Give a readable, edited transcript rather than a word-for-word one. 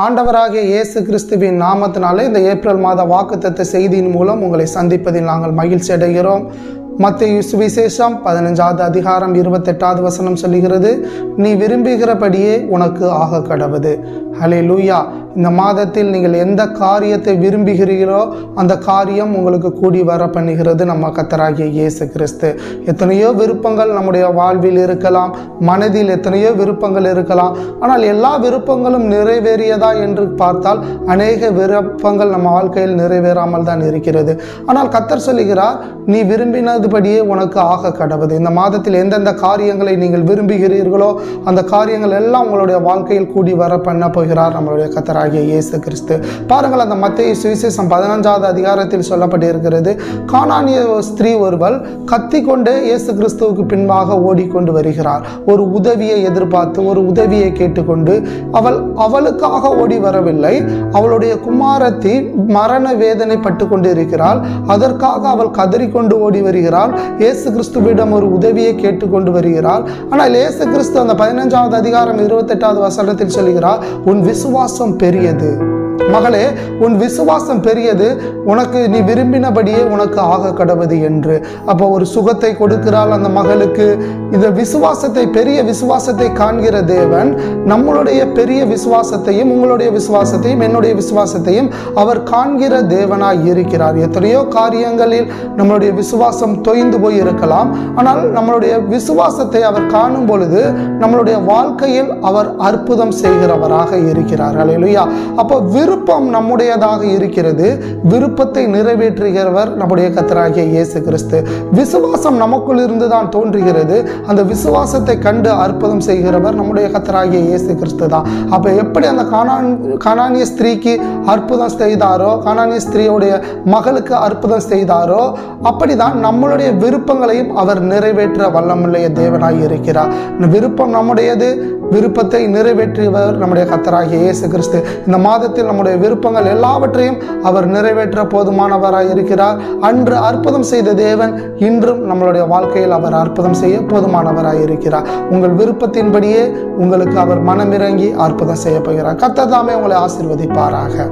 ஆண்டவராகிய இயேசு கிறிஸ்துவின் நாமத்தினாலே இந்த ஏப்ரல் மாத வாக்குத்தத்த செய்தியின் மூலம் உங்களை சந்திப்பதில் நாங்கள் மகிழ்ச்சி அடைகிறோம். மத்தேயு சுவிசேஷம் 15வது அதிகாரம் 28வது வசனம் சொல்லுகிறது, நீ விரும்புகிறபடியே உனக்கு ஆக கடவது. ஹல்லேலூயா. இந்த மாதத்தில் நீங்கள் எந்த காரியத்தை விரும்புகிறீர்களோ அந்த காரியம் உங்களுக்கு கூடி வர பண்ணுகிறது நம்ம கர்த்தராகிய இயேசு கிறிஸ்து. எத்தனையோ விருப்பங்கள் நம்முடைய வாழ்வில் இருக்கலாம், மனதில் எத்தனையோ விருப்பங்கள் இருக்கலாம். ஆனால் எல்லா விருப்பங்களும் நிறைவேறியதா என்று பார்த்தால் அநேக விருப்பங்கள் நம்ம வாழ்க்கையில் நிறைவேறாமல் தான் இருக்கிறது. ஆனால் கர்த்தர் சொல்லுகிறார், நீ விரும்பினதுபடியே உனக்கு ஆக கடவது. இந்த மாதத்தில் எந்தெந்த காரியங்களை நீங்கள் விரும்புகிறீர்களோ அந்த காரியங்கள் எல்லாம் உங்களுடைய வாழ்க்கையில் கூடி வர பண்ண போகிறார் நம்மளுடைய கர்த்தராகிய இயேசு கிறிஸ்து. பாருங்கள், அந்த மத்தேயு சுவிசேஷம் 15வது அதிகாரத்தில் சொல்லப்பட்டிருக்கிறது, கானானிய ஸ்திரீ ஒருவள் கத்தி கொண்டே இயேசு கிறிஸ்துவுக்கு பின்பாக ஓடிக்கொண்டு வருகிறார். ஒரு உதவியை எதிர்பார்த்து, ஒரு உதவியை கேட்டுக்கொண்டு அவளுக்காக ஓடி வரவில்லை. அவளுடைய குமாரத்தி மரண வேதனை பட்டு கொண்டு இருக்கிறாள். அதற்காக அவள் கதறிக்கொண்டு ஓடி வருகிறாள். இயேசு கிறிஸ்துவிடம் ஒரு உதவியை கேட்டுக்கொண்டு வருகிறாள். ஆனால் இயேசு கிறிஸ்து அந்த 15வது அதிகாரம் 28வது வசனத்தில் சொல்கிறார், உன் விசுவாசம் பெரியது மகளே, உன் விசுவாசம் பெரியது, உனக்கு நீ விரும்பினபடியே உனக்கு ஆக கடவது என்று. அப்போ ஒரு சுகத்தை கொடுக்கிறாள் அந்த மகளுக்கு. இந்த விசுவாசத்தை, பெரிய விசுவாசத்தை காண்கிற தேவன் நம்மளுடைய பெரிய விசுவாசத்தையும் உங்களுடைய விசுவாசத்தையும் என்னுடைய விசுவாசத்தையும் அவர் காண்கிற தேவனாய் இருக்கிறார். எத்தனையோ காரியங்களில் நம்மளுடைய விசுவாசம் தொய்ந்து போய் இருக்கலாம். ஆனால் நம்மளுடைய விசுவாசத்தை அவர் காணும் பொழுது நம்மளுடைய வாழ்க்கையில் அவர் அற்புதம் செய்கிறவராக இருக்கிறார். ஹல்லேலூயா. அப்போ விருப்பம் நம்முடையதாக இருக்கிறது. விருப்பத்தை நிறைவேற்றுகிறவர் நம்முடைய கர்த்தராகிய இயேசு கிறிஸ்து. விசுவாசம் நமக்குள் இருந்து தான் தோன்றுகிறது. அந்த விசுவாசத்தை கண்டு அற்புதம் செய்கிறவர் நம்முடைய கர்த்தராகிய இயேசு கிறிஸ்து தான். அப்ப எப்படி அந்த கானானிய ஸ்திரீக்கு அற்புதம் செய்தாரோ, கானானிய ஸ்திரீயுடைய மகளுக்கு அற்புதம் செய்தாரோ, அப்படிதான் நம்மளுடைய விருப்பங்களையும் அவர் நிறைவேற்ற வல்லமுள்ள தேவனாய் இருக்கிறார். விருப்பம் நம்முடையது, விருப்பத்தை நிறைவேற்றியவர் நம்முடைய கர்த்தராகிய இயேசு கிறிஸ்து. இந்த மாதத்தில் நம்முடைய விருப்பங்கள் எல்லாவற்றையும் அவர் நிறைவேற்ற போதுமானவராய் இருக்கிறார். அன்று அற்புதம் செய்த தேவன் இன்றும் நம்மளுடைய வாழ்க்கையில் அவர் அற்புதம் செய்ய போதுமானவராய் இருக்கிறார். உங்கள் விருப்பத்தின்படியே உங்களுக்கு அவர் மனமிறங்கி அற்புதம் செய்ய போகிறார். கர்த்தர் தாமே உங்களை ஆசீர்வதிப்பாராக.